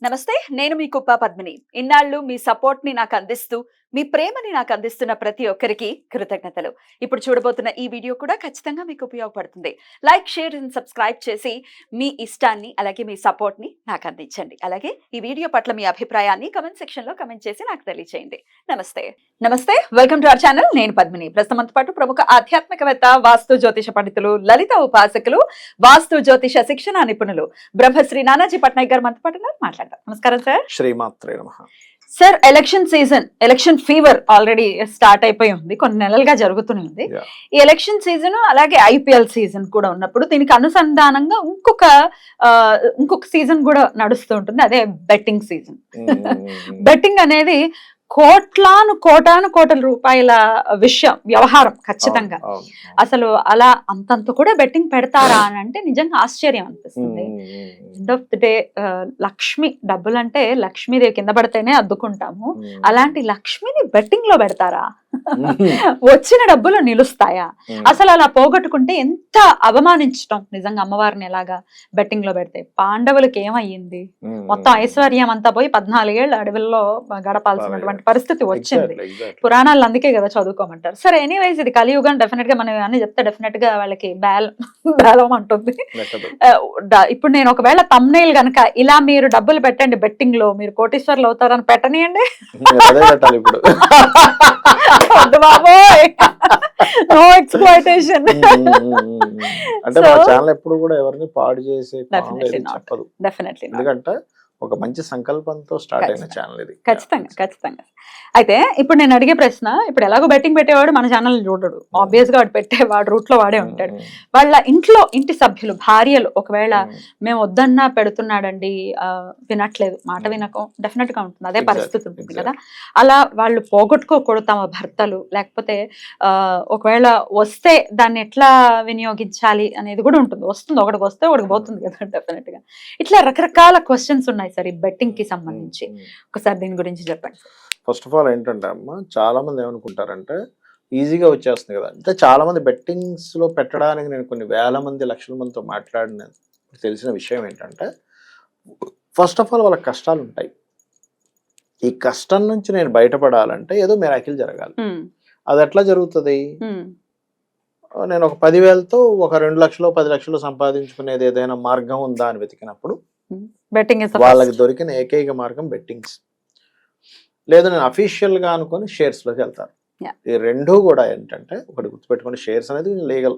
నమస్తే. నేను మీ కుప్ప పద్మిని. ఇన్నాళ్ళు మీ సపోర్ట్‌ని నాకందిస్తూ, మీ ప్రేమని నాకందిస్తున్న ప్రతి ఒక్కరికి కృతజ్ఞతలు. ఇప్పుడు చూడబోతున్న ఈ వీడియో కూడా ఖచ్చితంగా మీకు ఉపయోగపడుతుంది. లైక్, షేర్ అండ్ సబ్స్క్రైబ్ చేసి మీ ఇష్టాన్ని అలాగే మీ సపోర్ట్‌ని నాకందించండి. అలాగే ఈ వీడియో పట్ల మీ అభిప్రాయాన్ని కామెంట్ సెక్షన్‌లో కామెంట్ చేసి నాకు తెలియజేయండి. నమస్తే. నమస్తే. Welcome to our channel. నేను పద్మిని. ప్రస్తుతం మనతో పాటు ప్రముఖ ఆధ్యాత్మికవేత్త, వాస్తు జ్యోతిష పండితులు, లలిత ఉపాసకులు, వాస్తు జ్యోతిష శిక్షణ నిపుణులు బ్రహ్మశ్రీ నానాజీ పట్నాయక్ గారు మనతో పాటు ఉన్నారు. మాట్లాడదాం. నమస్కారం సార్. శ్రీమాత్రే నమః. Sir, election season, election fever already start అయిపోయి ఉంది. కొన్ని నెలలుగా జరుగుతూనే ఉంది. Yeah. ఈ ఎలక్షన్ సీజన్ అలాగే ఐపీఎల్ సీజన్ కూడా ఉన్నప్పుడు దీనికి అనుసంధానంగా ఇంకొక సీజన్ కూడా నడుస్తూ ఉంటుంది. అదే బెట్టింగ్ సీజన్. బెట్టింగ్ అనేది కోటాను కోట్ల రూపాయల వ్యవహారం ఖచ్చితంగా. అసలు అలా అంతంత కూడా బెట్టింగ్ పెడతారా అని అంటే నిజంగా ఆశ్చర్యం అనిపిస్తుంది. End of the day Lakshmi, డబ్బులు అంటే లక్ష్మీదేవి కింద పడితేనే అద్దుకుంటాము. అలాంటి లక్ష్మిని బెట్టింగ్ లో పెడతారా? వచ్చిన డబ్బులు నిలుస్తాయా? అసలు అలా పోగొట్టుకుంటే ఎంత అవమానించటం నిజంగా అమ్మవారిని ఎలాగా బెట్టింగ్ లో పెడితే. పాండవులకి ఏమయ్యింది? మొత్తం ఐశ్వర్యం అంతా పోయి 14 ఏళ్ళు అడవుల్లో గడపాల్సినటువంటి పరిస్థితి వచ్చింది. పురాణాలు అందుకే కదా చదువుకోమంటారు. సరే, ఎనీవేస్ ఇది కలియుగం. డెఫినెట్ గా మనం అన్ని చెప్తే డెఫినెట్ గా వాళ్ళకి బేలం అంటుంది. ఇప్పుడు నేను ఒకవేళ తమ్నైల్ గనక ఇలా మీరు డబ్బులు పెట్టండి బెట్టింగ్ లో, మీరు కోటీశ్వర్లు అవుతారని పెట్టనియండి. బాబోయ్, నో ఎక్స్‌ప్లాయిటేషన్. అంటే మన ఛానల్ ఎప్పుడు కూడా ఎవరిని పాడు చేసే చెప్పదు. డెఫినెట్లీ. ఎందుకంటే ఒక మంచి సంకల్పంతో స్టార్ట్ అయిన ఛానల్ ఇది. ఖచ్చితంగా. అయితే ఇప్పుడు నేను అడిగే ప్రశ్న, ఇప్పుడు ఎలాగో బెట్టింగ్ పెట్టేవాడు మన ఛానల్ చూడడు. ఆబ్వియస్ గా వాడు పెట్టేవాడు రూట్ లో వాడే ఉంటాడు. వాళ్ళ ఇంటి సభ్యులు, భార్యలు ఒకవేళ మేము వద్దన్నా పెడుతున్నాడండి, వినట్లేదు, మాట వినకం డెఫినెట్ గా ఉంటుంది. అదే పరిస్థితి ఉంటుంది కదా. అలా వాళ్ళు పోగొట్టుకోకూడదు తమ భర్తలు. లేకపోతే ఒకవేళ వస్తే దాన్ని ఎట్లా వినియోగించాలి అనేది కూడా ఉంటుంది. ఒకటికి వస్తే ఒకటికి పోతుంది కదా డెఫినెట్ గా. ఇట్లా రకరకాల క్వశ్చన్స్ ఉన్నాయి సార్ ఈ బెట్టింగ్ కి సంబంధించి. ఒకసారి దీని గురించి చెప్పండి. ఫస్ట్ ఆఫ్ ఆల్ ఏంటంటే అమ్మ, చాలా మంది ఏమనుకుంటారంటే ఈజీగా వచ్చేస్తుంది కదా. అంటే చాలా మంది బెట్టింగ్స్ లో పెట్టడానికి నేను కొన్ని వేల మంది, లక్షల మందితో మాట్లాడిన తెలిసిన విషయం ఏంటంటే, ఫస్ట్ ఆఫ్ ఆల్ వాళ్ళ కష్టాలు ఉంటాయి. ఈ కష్టం నుంచి నేను బయటపడాలంటే ఏదో మిరాకిల్ జరగాలి. అది ఎట్లా జరుగుతుంది? నేను ఒక 10,000తో ఒక 2 లక్షలు 10 లక్షలు సంపాదించుకునేది ఏదైనా మార్గం ఉందా అని వెతికినప్పుడు వాళ్ళకి దొరికిన ఏకైక మార్గం బెట్టింగ్స్. లేదు, నేను అఫీషియల్ గా అనుకుని షేర్స్ లోకి వెళ్తాను. ఈ రెండు కూడా ఏంటంటే, ఒకటి గుర్తుపెట్టుకుని, షేర్స్ అనేది లీగల్,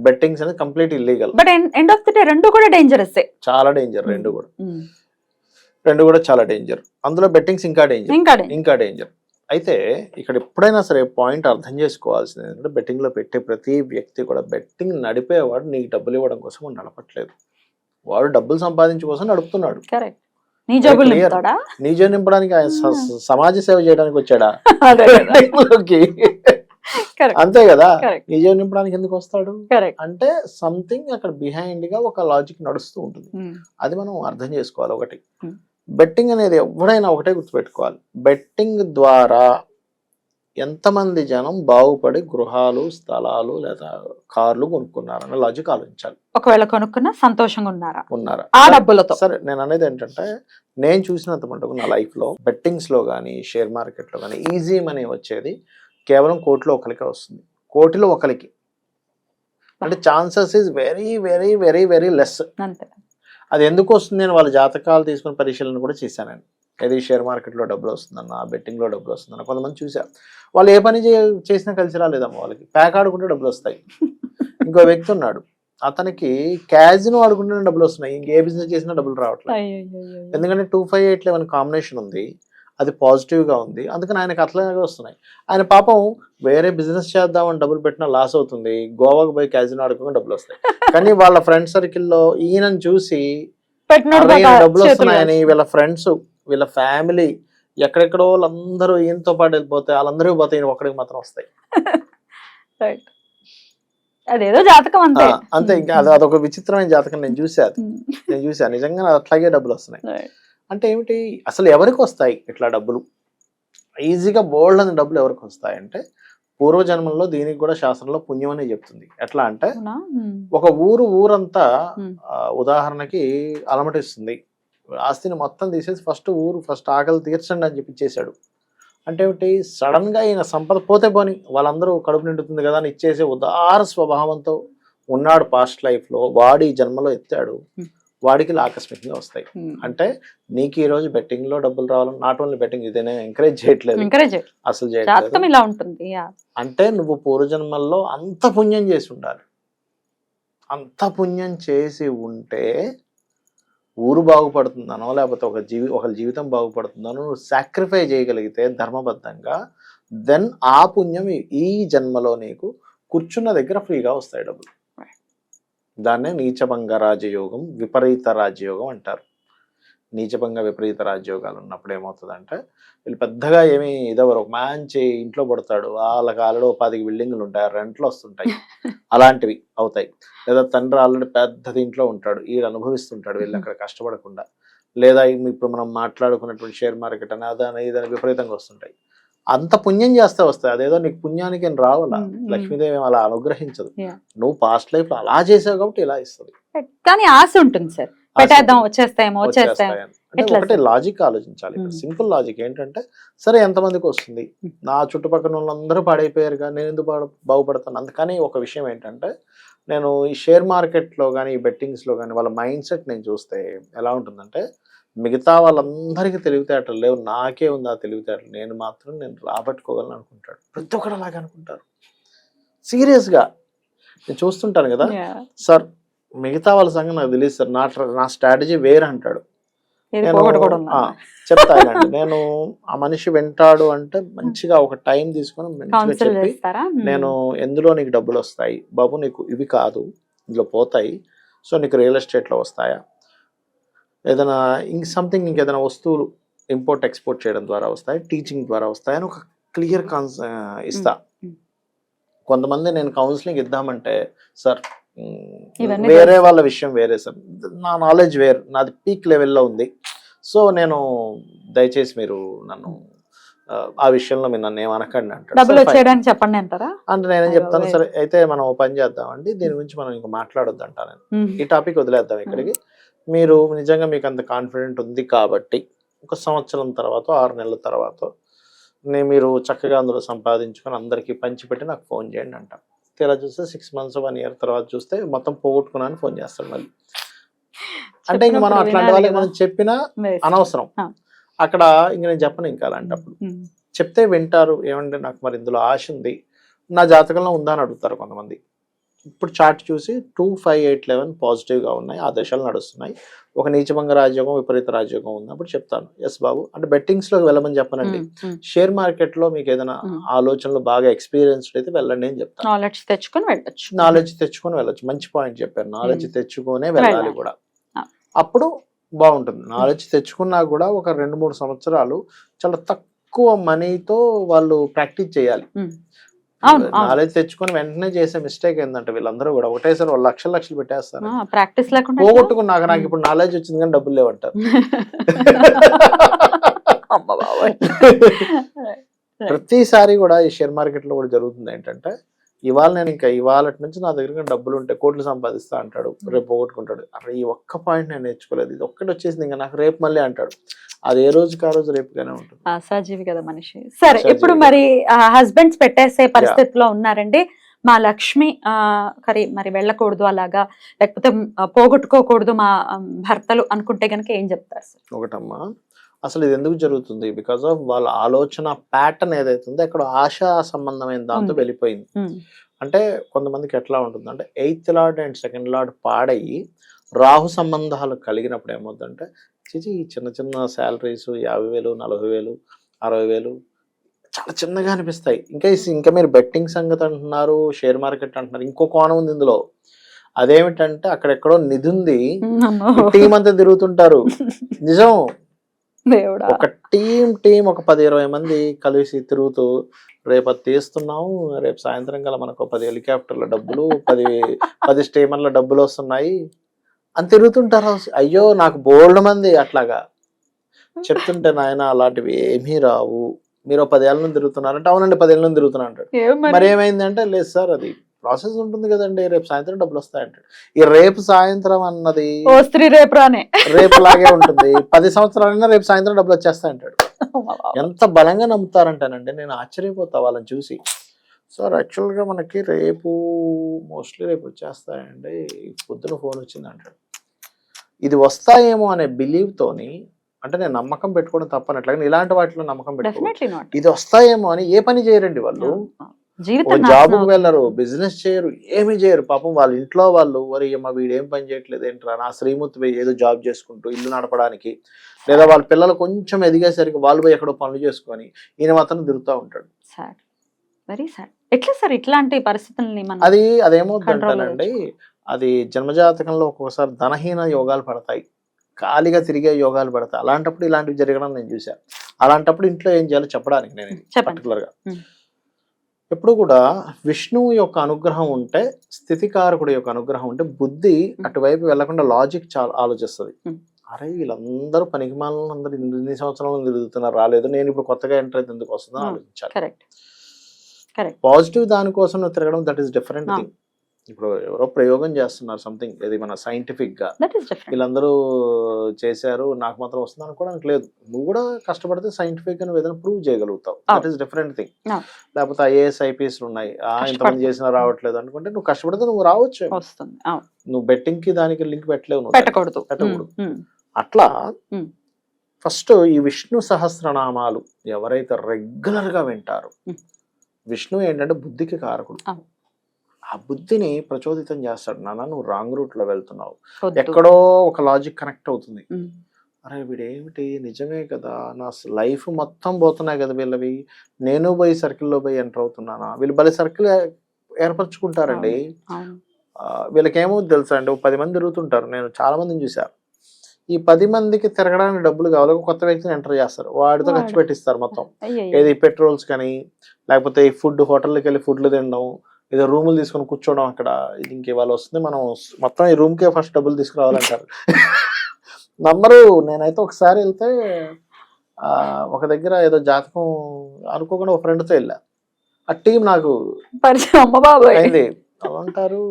బెట్టింగ్స్ అనేది complete illegal. But end of the day రెండు కూడా డేంజరస్. చాలా డేంజర్. రెండు కూడా చాలా డేంజర్. అందులో బెట్టింగ్స్ ఇంకా డేంజర్. అయితే ఇక్కడ ఎప్పుడైనా సరే పాయింట్ అర్థం చేసుకోవాల్సింది ఏంటంటే, బెట్టింగ్ లో పెట్టే ప్రతి వ్యక్తి కూడా బెట్టింగ్ నడిపేవాడు నీకు డబ్బులు ఇవ్వడం కోసం నడపట్లేదు. వాడు డబ్బులు సంపాదించే కోసం నడుపుతున్నాడు. నీ జేబు నింపడానికి, సమాజ సేవ చేయడానికి వచ్చాడా? అంతే కదా. నీ జేబు నింపడానికి ఎందుకు వస్తాడు అంటే, సంథింగ్ అక్కడ బిహైండ్ గా ఒక లాజిక్ నడుస్తూ ఉంటుంది. అది మనం అర్థం చేసుకోవాలి. ఒకటి, బెట్టింగ్ అనేది ఎవడైనా ఒకటే గుర్తుపెట్టుకోవాలి, బెట్టింగ్ ద్వారా ఎంతమంది జనం బాగుపడి గృహాలు, స్థలాలు లేదా కార్లు కొనుక్కున్నారన్న లాజిక్ ఆలోచించాలి. ఒకవేళ కొనుక్కున్నా సంతోషంగా ఉన్నారా ఆ డబ్బులతో? సరే, నేను అనేది ఏంటంటే, నేను చూసినంత మటుకు నా లైఫ్ లో బెట్టింగ్స్ లో కానీ, షేర్ మార్కెట్ లో కానీ ఈజీ మనీ వచ్చేది కేవలం కోటిలో ఒకరికి వస్తుంది. కోటిలో ఒకరికి అంటే chances is very very very very less. అది ఎందుకు వస్తుంది అని వాళ్ళ జాతకాలు తీసుకుని పరిశీలన కూడా చేశాను నేను. ఏది షేర్ మార్కెట్లో డబ్బులు వస్తుందన్న, బెట్టింగ్లో డబ్బులు వస్తుందన్న. కొంతమంది చూసా, వాళ్ళు ఏ పని చేసినా కలిసి రాలేదమ్మా. వాళ్ళకి ప్యాక్ ఆడుకుంటే డబ్బులు వస్తాయి. ఇంకో వ్యక్తి ఉన్నాడు, అతనికి క్యాజినో ఆడుకుంటే డబ్బులు వస్తున్నాయి, ఇంకే బిజినెస్ చేసినా డబ్బులు రావట్లేదు. ఎందుకంటే 2587 కాంబినేషన్ ఉంది, అది పాజిటివ్గా ఉంది, అందుకని ఆయనకు అట్లాగే వస్తున్నాయి. ఆయన పాపం వేరే బిజినెస్ చేద్దామని డబ్బులు పెట్టినా లాస్ అవుతుంది, గోవాకు పోయి క్యాజినో ఆడుకుని డబ్బులు వస్తాయి. కానీ వాళ్ళ ఫ్రెండ్ సర్కిల్లో ఈయనను చూసి డబ్బులు వస్తున్నాయని వీళ్ళ ఫ్రెండ్స్, వీళ్ళ ఫ్యామిలీ, ఎక్కడెక్కడో వాళ్ళందరూ ఈయనతో పాటు వెళ్ళిపోతే వాళ్ళందరూ పోతే ఈయన ఒక్కడికి మాత్రం వస్తాయి. అదేదో జాతకం అంతే. ఇంకా అదొక విచిత్రమైన జాతకం. నేను చూసా నిజంగా అట్లాగే డబ్బులు వస్తున్నాయి. అంటే ఏమిటి, అసలు ఎవరికి వస్తాయి ఇట్లా డబ్బులు? ఈజీగా బోల్డ్ అని డబ్బులు ఎవరికి వస్తాయి అంటే, పూర్వజన్మల్లో దీనికి కూడా శాస్త్రంలో పుణ్యం అనే చెప్తుంది. ఎట్లా అంటే, ఒక ఊరంతా ఉదాహరణకి అలమటిస్తుంది, ఆస్తిని మొత్తం తీసేసి ఫస్ట్ ఆకలి తీర్చండి అని చెప్పి ఇచ్చేసాడు. అంటే ఏమిటి, సడన్ గా ఈయన సంపద పోతే పోని వాళ్ళందరూ కడుపు నిండుతుంది కదా అని ఇచ్చేసే ఉదార స్వభావంతో ఉన్నాడు పాస్ట్ లైఫ్ లో, వాడు ఈ జన్మలో ఎత్తాడు, వాడికి ఆకస్మికంగా వస్తాయి. అంటే నీకు ఈ రోజు బెట్టింగ్ లో డబ్బులు రావాలని, నాట్ ఓన్లీ బెట్టింగ్, ఇదేనే ఎంకరేజ్ చేయట్లేదు, అసలు చేయట్లేదు. ఇలా ఉంటుంది. అంటే నువ్వు పూర్వజన్మల్లో అంత పుణ్యం చేసి ఉండాలి. అంత పుణ్యం చేసి ఉంటే ఊరు బాగుపడుతుందనో లేకపోతే ఒక జీవితం బాగుపడుతుందనో నువ్వు సాక్రిఫై చేయగలిగితే ధర్మబద్ధంగా, దెన్ ఆ పుణ్యం ఈ జన్మలో నీకు కూర్చున్న దగ్గర ఫ్రీగా వస్తాయి డబ్బులు. దాన్నే నీచభంగ రాజయోగం, విపరీత రాజయోగం అంటారు. నీచభంగ విపరీత రాజయోగాలు ఉన్నప్పుడు ఏమవుతుందంటే వీళ్ళు పెద్దగా ఏమి ఇదవరు, ఒక మంచి ఇంట్లో పడతాడు, వాళ్ళకి ఆల్రెడీ 10 బిల్డింగ్లు ఉంటాయి, రెంట్లు వస్తుంటాయి, అలాంటివి అవుతాయి. లేదా తండ్రి ఆల్రెడీ పెద్ద ఇంట్లో ఉంటాడు, వీళ్ళు అనుభవిస్తుంటాడు, వీళ్ళు అక్కడ కష్టపడకుండా. లేదా ఇప్పుడు మనం మాట్లాడుకున్నటువంటి షేర్ మార్కెట్ అని అదని ఇదని విపరీతంగా వస్తుంటాయి. అంత పుణ్యం చేస్తే వస్తాయి, అదేదో నీకు పుణ్యానికి ఏం రావాలా, లక్ష్మీదేవి అలా అనుగ్రహించదు. నువ్వు పాస్ట్ లైఫ్ లో అలా చేసావు కాబట్టి ఇలా ఇస్తుంది. కానీ ఆశ ఉంటుంది సార్, పెట్టేద్దాం వచ్చేస్తాయేమో. అంటే ఒకటే లాజిక్ ఆలోచించాలి. సింపుల్ లాజిక్ ఏంటంటే, సరే ఎంతమందికి వస్తుంది, నా చుట్టుపక్కల వాళ్ళందరూ పాడైపోయారుగా, నేను ఎందుకు బాగుపడతాను. అందుకని ఒక విషయం ఏంటంటే, నేను ఈ షేర్ మార్కెట్ లో కానీ ఈ బెట్టింగ్స్ లో కానీ వాళ్ళ మైండ్ సెట్ నేను చూస్తే ఎలా ఉంటుందంటే, మిగతా వాళ్ళందరికీ తెలివితేటలు లేవు, నాకే ఉంది ఆ తెలివితేటలు, నేను మాత్రం నేను రాబట్టుకోగలను అనుకుంటాడు. ప్రతి ఒక్కరు అలాగే అనుకుంటారు. సీరియస్ గా నేను చూస్తుంటాను కదా సార్, మిగతా వాళ్ళ సంగతి నాకు తెలియదు సార్, నా స్ట్రాటజీ వేరే అంటాడు. చెప్తా నేను ఆ మనిషి వింటాడు అంటే మంచిగా ఒక టైం తీసుకొని మంచిగా చెప్పి, నేను ఎందులో నీకు డబ్బులు వస్తాయి బాబు, నీకు ఇవి కాదు ఇందులో పోతాయి, సో నీకు రియల్ ఎస్టేట్లో వస్తాయా, ఏదైనా సంథింగ్ ఇంకేదైనా వస్తువులు ఇంపోర్ట్ ఎక్స్పోర్ట్ చేయడం ద్వారా వస్తాయి, టీచింగ్ ద్వారా వస్తాయి అని ఒక క్లియర్ ఇస్తా. కొంతమంది నేను కౌన్సిలింగ్ ఇద్దామంటే, సార్ వేరే వాళ్ళ విషయం వేరే సార్, నా నాలెడ్జ్ వేరు, నాది పీక్ లెవెల్లో ఉంది, సో నేను దయచేసి మీరు నన్ను ఆ విషయంలో మీరు నన్ను ఏమనకండి అంటారు. చెప్పండి అంటారా అంటే నేనేం చెప్తాను, సరే అయితే మనం ఓ పని చేద్దామండి, దీని గురించి మనం ఇంకా మాట్లాడొద్దు అంటా, నేను ఈ టాపిక్ వదిలేద్దాం ఇక్కడికి. మీరు నిజంగా మీకు అంత కాన్ఫిడెంట్ ఉంది కాబట్టి 1 సంవత్సరం తర్వాత 6 నెలల తర్వాత మీరు చక్కగా అందులో సంపాదించుకొని అందరికీ పంచిపెట్టి నాకు ఫోన్ చేయండి అంట. తీరా చూస్తే 6 months 1 year తర్వాత చూస్తే మొత్తం పోగొట్టుకున్నాను ఫోన్ చేస్తాడు మళ్ళీ. అంటే ఇంక మనం అట్లాంటి వాళ్ళకి మనం చెప్పినా అనవసరం, అక్కడ ఇంక నేను చెప్పను ఇంకా అలాంటప్పుడు. చెప్తే వింటారు, ఏమంటే నాకు మరి ఇందులో ఆశ ఉంది, నా జాతకంలో ఉందా అని అడుగుతారు కొంతమంది. ఇప్పుడు చార్ట్ చూసి 2, 5, 8, 11 పాజిటివ్గా ఉన్నాయి, ఆ దశలు నడుస్తున్నాయి, ఒక నీచభంగ రాజయోగం విపరీత రాజయోగం ఉన్నప్పుడు చెప్తాను ఎస్ బాబు అంటే. బెట్టింగ్స్లోకి వెళ్ళమని చెప్పనండి, షేర్ మార్కెట్లో మీకు ఏదైనా ఆలోచనలు బాగా ఎక్స్పీరియన్స్డ్ అయితే వెళ్ళండి అని చెప్తాను. నాలెడ్జ్ తెచ్చుకొని వెళ్ళొచ్చు. మంచి పాయింట్ చెప్పారు, నాలెడ్జ్ తెచ్చుకొనే వెళ్ళాలి కూడా. అప్పుడు బాగుంటుంది. నాలెడ్జ్ తెచ్చుకున్నా కూడా ఒక 2-3 సంవత్సరాలు చాలా తక్కువ మనీతో వాళ్ళు ప్రాక్టీస్ చేయాలి. నాలెడ్జ్ తెచ్చుకొని వెంటనే చేసే మిస్టేక్ ఏంటంటే, వీళ్ళందరూ కూడా ఒకటేసారి 1 లక్షలు పెట్టేస్తారు, పోగొట్టుకుని నాకు ఇప్పుడు నాలెడ్జ్ వచ్చింది కానీ డబ్బులు లేవంటారు. ప్రతిసారి కూడా ఈ షేర్ మార్కెట్ లో కూడా జరుగుతుంది ఏంటంటే, ఇవాళ నుంచి నా దగ్గర డబ్బులు ఉంటే కోట్లు సంపాదిస్తా అంటాడు, రేపు పోగొట్టుకుంటాడు. అక్కడ ఈ ఒక్క పాయింట్ నేను నేర్చుకోలేదు, ఇది ఒక్కటి వచ్చేసింది ఇంకా నాకు రేపు మళ్ళీ అంటాడు. అది ఏ రోజుకి ఆ రోజు రేపుగానే ఉంటుంది. అసాజీవి కదా మనిషి. సరే ఇప్పుడు మరి హస్బెండ్స్ పెట్టేసే పరిస్థితిలో ఉన్నారండి, మా లక్ష్మి మరి వెళ్ళకూడదు అలాగా, లేకపోతే పోగొట్టుకోకూడదు మా భర్తలు అనుకుంటే గనక ఏం చెప్తారు సార్? ఒకటమ్మా, అసలు ఇది ఎందుకు జరుగుతుంది, బికాస్ ఆఫ్ వాళ్ళ ఆలోచన ప్యాటర్న్ ఏదైతుందో అక్కడ ఆశా సంబంధమైన దాంతో వెళ్ళిపోయింది. అంటే కొంతమందికి ఎట్లా ఉంటుంది అంటే, 8th Lord and 2nd Lord పాడయి రాహు సంబంధాలు కలిగినప్పుడు ఏమవుతుందంటే, చిచి చిన్న చిన్న శాలరీస్ 50,000, 40,000, 60,000 చాలా చిన్నగా అనిపిస్తాయి. ఇంకా మీరు బెట్టింగ్ సంగతి అంటున్నారు, షేర్ మార్కెట్ అంటున్నారు, ఇంకో కోణం ఉంది ఇందులో. అదేమిటంటే అక్కడెక్కడో నిధి ఉంది, టీం అంతా తిరుగుతుంటారు. నిజం, ఒక టీం ఒక 10-20 మంది కలిసి తిరుగుతూ, రేపు అది తీస్తున్నాము, రేపు సాయంత్రం కల్లా మనకు 10 హెలికాప్టర్ల డబ్బులు, 10 స్టీమర్ల డబ్బులు వస్తున్నాయి అని తిరుగుతుంటారు. అయ్యో నాకు బోల్డ్ మంది అట్లాగా చెప్తుంటే, నాయన అలాంటివి ఏమీ రావు, మీరు 10 ఏళ్ళ నుంచి తిరుగుతున్నారంటే, అవునండి 10 ఏళ్ళ నుంచి తిరుగుతున్నా అంటాడు. మరి ఏమైందంటే, లేదు సార్ అది ప్రాసెస్ ఉంటుంది కదండి, రేపు సాయంత్రం డబ్బులు వస్తాయంటాడు. ఈ రేపు సాయంత్రం అన్నది ఓ స్త్రీ రేపు రానే రేపు లాగే ఉంటుంది. 10 సంవత్సరాలైనా రేపు సాయంత్రం డబ్బులు వచ్చేస్తాయంటాడు. ఎంత బలంగా నమ్ముతారంటానండి, నేను ఆశ్చర్యపోతా వాళ్ళని చూసి. సార్ యాక్చువల్గా మనకి రేపు మోస్ట్లీ రేపు వచ్చేస్తాయండి, పొద్దున ఫోన్ వచ్చింది అంటాడు. ఇది వస్తాయేమో అనే బిలీవ్తోని, అంటే నేను నమ్మకం పెట్టుకోవడం తప్పనట్లయినా ఇలాంటి వాటిలో నమ్మకం పెట్టుకోవడం, ఇది వస్తాయేమో అని ఏ పని చేయరండి వాళ్ళు. జాబ్కి వెళ్ళరు, బిజినెస్ చేయరు, ఏమీ చేయరు. పాపం వాళ్ళ ఇంట్లో వాళ్ళు వరి అమ్మ వీడేం పని చేయట్లేదు ఏంట్రా, నా శ్రీమూర్తి పోయి ఏదో జాబ్ చేసుకుంటూ ఇల్లు నడపడానికి, లేదా వాళ్ళ పిల్లలు కొంచెం ఎదిగేసరికి వాళ్ళు పోయి ఎక్కడో పనులు చేసుకొని ఈయన మాత్రం తిరుగుతూ ఉంటాడు. Very sad. ఎట్లా సార్ ఇట్లాంటి పరిస్థితుల్ని మనం అదేమవుతుందంటానండి, అది జన్మజాతకంలో ఒక్కొక్కసారి ధనహీన యోగాలు పడతాయి, ఖాళీగా తిరిగే యోగాలు పడతాయి. అలాంటప్పుడు ఇలాంటివి జరగడం నేను చూశాను. అలాంటప్పుడు ఇంట్లో ఏం చేయాలో చెప్పడానికి నేను పర్టికులర్గా ఎప్పుడు కూడా విష్ణువు యొక్క అనుగ్రహం ఉంటే, స్థితికారకుడు యొక్క అనుగ్రహం ఉంటే బుద్ధి అటువైపు వెళ్లకుండా లాజిక్ చాలా ఆలోచిస్తుంది. అరే వీళ్ళందరూ పనికిమాలందరూ ఇన్ని సంవత్సరాలు తిరుగుతున్నారు, రాలేదు, నేను ఇప్పుడు కొత్తగా ఎంటర్ అయితే ఎందుకు వస్తుందని ఆలోచించాలి. పాజిటివ్ దానికోసం నువ్వు తిరగడం, దట్ ఈస్ డిఫరెంట్ థింగ్. ఇప్పుడు ఎవరో ప్రయోగం చేస్తున్నారు సంథింగ్, ఇది మన సైంటిఫిక్ గా వీళ్ళందరూ చేశారు నాకు మాత్రం వస్తుంది అనుకోవడానికి లేదు. నువ్వు కూడా కష్టపడితే సైంటిఫిక్ గా నువ్వు ఏదైనా ప్రూవ్ చేయగలుగుతావు, దట్ ఈస్ డిఫరెంట్ థింగ్. లేకపోతే ఐఏఎస్ ఐపీఎస్ ఉన్నాయి, ఇంతమంది చేసినా రావట్లేదు అనుకుంటే నువ్వు కష్టపడితే నువ్వు రావచ్చు. నువ్వు బెట్టింగ్ కి దానికి లింక్ పెట్టలేవు, పెట్టకూడదు. అట్లా ఫస్ట్ ఈ విష్ణు సహస్రనామాలు ఎవరైతే రెగ్యులర్ గా వింటారో, విష్ణు ఏంటంటే బుద్ధికి కారకుడు. ఆ బుద్ధిని ప్రచోదితం చేస్తాడు. నాన్న నువ్వు రాంగ్ రూట్ లో వెళ్తున్నావు, ఎక్కడో ఒక లాజిక్ కనెక్ట్ అవుతుంది. అరే వీడేమిటి, నిజమే కదా, నా లైఫ్ మొత్తం పోతున్నాయి కదా వీళ్ళవి, నేను పోయి సర్కిల్లో పోయి ఎంటర్ అవుతున్నానా, వీళ్ళు భలే సర్కిల్ ఏర్పరచుకుంటారండి. వీళ్ళకి ఏమో తెలుసా అండి, 10 మంది తిరుగుతుంటారు, నేను చాలా మందిని చూశాను. ఈ 10 మందికి తిరగడానికి డబ్బులు కావాలి, కొత్త వ్యక్తిని ఎంటర్ చేస్తారు, వాడితో ఖర్చు పెట్టిస్తారు మొత్తం. ఏది పెట్రోల్స్ కానీ, లేకపోతే ఈ ఫుడ్ హోటల్కి వెళ్ళి ఫుడ్లు తినడం, ఏదో రూములు తీసుకొని కూర్చోవడం అక్కడ. ఇది ఇంక ఇవాళ వస్తుంది, మనం మొత్తం ఈ రూమ్కే ఫస్ట్ డబ్బులు తీసుకురావాలంటారు. నంబరు నేనైతే ఒకసారి వెళ్తే ఒక దగ్గర ఏదో జాతకం అనుకోకుండా ఒక ఫ్రెండ్తో వెళ్ళా, ఆ టీం నాకు అయింది. అంటారు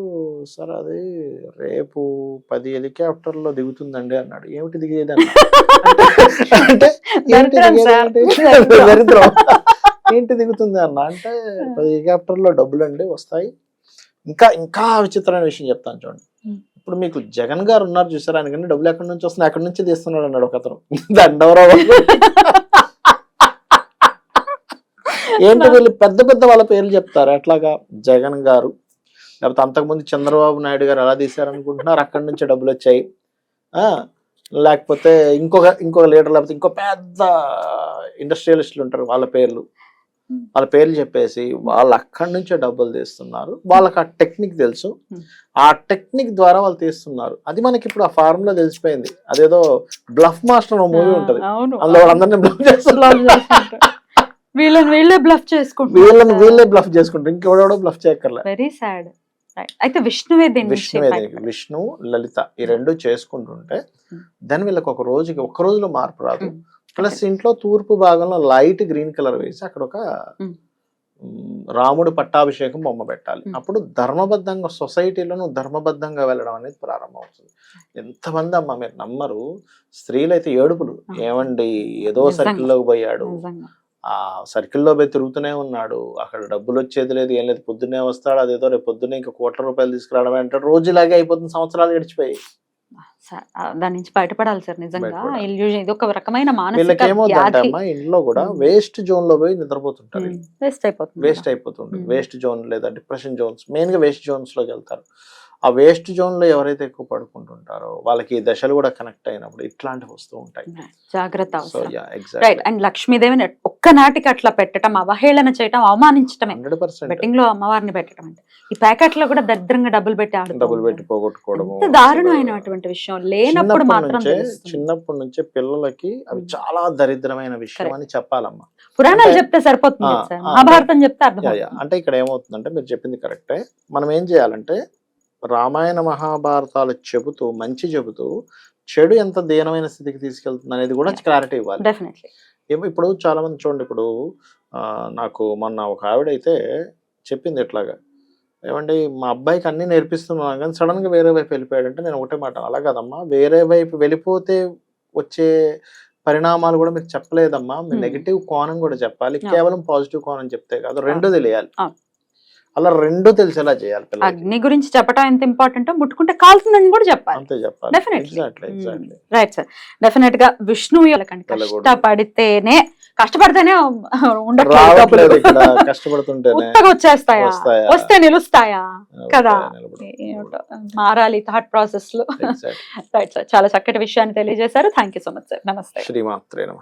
సార్ అది రేపు 10 హెలికాప్టర్లో దిగుతుందండి అన్నాడు. ఏమిటి దిగేది అన్న అంటే దరిద్రం ఏంటి దిగుతుంది అన్న అంటే 10 హెలికాప్టర్లో డబ్బులు అండి వస్తాయి. ఇంకా విచిత్రమైన విషయం చెప్తాను చూడండి. ఇప్పుడు మీకు జగన్ గారు ఉన్నారు చూసారు, ఆయనకంటే డబ్బులు ఎక్కడి నుంచి వస్తున్నాయి, అక్కడి నుంచి తీస్తున్నాడు అన్నాడు ఒక అతను. దండవరావు ఏంటి వీళ్ళు పెద్ద వాళ్ళ పేర్లు చెప్తారు. అట్లాగా జగన్ గారు, లేకపోతే అంతకుముందు చంద్రబాబు నాయుడు గారు ఎలా తీశారనుకుంటున్నారు, అక్కడి నుంచి డబ్బులు వచ్చాయి. లేకపోతే ఇంకొక లీడర్, లేకపోతే ఇంకో పెద్ద ఇండస్ట్రియలిస్టులు ఉంటారు, వాళ్ళ పేర్లు చెప్పేసి వాళ్ళు అక్కడి నుంచే డబ్బులు తీస్తున్నారు. వాళ్ళకి ఆ టెక్నిక్ తెలుసు, ఆ టెక్నిక్ ద్వారా వాళ్ళు తీస్తున్నారు. అది మనకి ఇప్పుడు ఆ ఫార్ములా తెలిసిపోయింది. అదేదో బ్లఫ్ మాస్టర్ మూవీ ఉంటది, అందులో వాళ్ళందరినీ బ్లఫ్ చేస్తున్నారు, వీళ్ళే బ్లఫ్ చేసుకుంటారు, ఇంకెవడో బ్లఫ్ చేయక్కర్లే. Very sad. అయితే విష్ణువే విష్ణు లలిత ఈ రెండు చేసుకుంటుంటే దాని వీళ్ళకి ఒక రోజులో మార్పు రాదు. ప్లస్ ఇంట్లో తూర్పు భాగంలో లైట్ గ్రీన్ కలర్ వేసి అక్కడ ఒక రాముడు పట్టాభిషేకం బొమ్మ పెట్టాలి. అప్పుడు ధర్మబద్ధంగా సొసైటీలో నువ్వు ధర్మబద్ధంగా వెళ్ళడం అనేది ప్రారంభం అవుతుంది. ఎంతమంది అమ్మ మీరు నమ్మరు, స్త్రీలు అయితే ఏడుపులు, ఏమండి ఏదో సర్కిల్లోకి పోయాడు, ఆ సర్కిల్లో పోయి తిరుగుతూనే ఉన్నాడు, అక్కడ డబ్బులు వచ్చేది లేదు, ఏం లేదు, పొద్దున్నే వస్తాడు, అదేదో రేపు పొద్దున్నే ఇంకా ₹1,00,00,000 తీసుకురావడం అంటాడు. రోజు ఇలాగే అయిపోతుంది, సంవత్సరాలు గడిచిపోయాయి. దాని నుంచి బయటపడాలి సార్. నిజంగా ఇది ఒక రకమైన మానసిక ఏమవుతుందమ్మా, ఇంట్లో కూడా వేస్ట్ జోన్ లో పోయి నిద్రపోతుంటారు, వేస్ట్ అయిపోతుంది. వేస్ట్ జోన్ లేదా డిప్రెషన్ జోన్స్, మెయిన్ గా వేస్ట్ జోన్స్ లోకి వెళ్తారు. ఆ వేస్ట్ జోన్ లో ఎవరైతే ఎక్కువ పడుకుంటుంటారో వాళ్ళకి దశలు కూడా కనెక్ట్ అయినప్పుడు ఇట్లాంటివి వస్తూ ఉంటాయి. జాగ్రత్త. అండ్ లక్ష్మీదేవిని ఒక్కనాటికి అట్లా పెట్టడం, అవహేళన చేయటం, అవమానించటమే 100%. బెట్టింగ్ లో అమ్మవారిని పెట్టడం అంటే, ఈ ప్యాకెట్ లో కూడా దరిద్రంగా డబ్బులు పెట్టి పోగొట్టుకోవడం దారుణమైనటువంటి విషయం. లేనప్పుడు మాత్రం చిన్నప్పటి నుంచే పిల్లలకి అవి చాలా దరిద్రమైన విషయం అని చెప్పాలమ్మా. పురాణాలు చెప్తే సరిపోతుంది సార్, మహాభారతం చెప్తే అర్థం. అంటే ఇక్కడ ఏమవుతుందంటే మీరు చెప్పింది కరెక్టే. మనం ఏం చేయాలంటే రామాయణ మహాభారతాలు చెబుతూ మంచి చెబుతూ చెడు ఎంత దీనమైన స్థితికి తీసుకెళ్తుంది అనేది కూడా క్లారిటీ ఇవ్వాలి. ఇప్పుడు చాలా మంది చూడండి, ఇప్పుడు నాకు మొన్న ఒక ఆవిడైతే చెప్పింది ఎట్లాగా, ఏమండి మా అబ్బాయికి అన్ని నేర్పిస్తున్నాను కానీ సడన్ గా వేరే వైపు వెళ్ళిపోయాడంటే నేను ఒకటే మాట అలా కదమ్మా, వేరే వైపు వెళ్ళిపోతే వచ్చే పరిణామాలు కూడా మీరు చెప్పలేదమ్మా, మీరు నెగిటివ్ కోణం కూడా చెప్పాలి, కేవలం పాజిటివ్ కోణం చెప్తే కాదు, రెండు తెలియాలి. అలా రెండు తెలిసేలా చేయాలి పిల్లలకి. అగ్ని గురించి చెప్పడం ఎంత ఇంపార్టెంట్, ముట్టుకుంటే కాల్తుందని కూడా చెప్పాలి. అంతే చెప్పాలి. Definitely right sir. డెఫినెట్ గా విష్ణు కష్టపడితేనే రావట్లేదు ఇక్కడ, కష్టపడుతుంటేనే వచ్చేస్తాయా, వస్తే నిలుస్తాయా కదా, మారాలి థాట్ ప్రాసెస్ లో. రైట్ సార్, చాలా చక్కటి విషయాన్ని తెలియజేశారు. Thank you so much sir. నమస్తే. శ్రీమాత్రే నమః.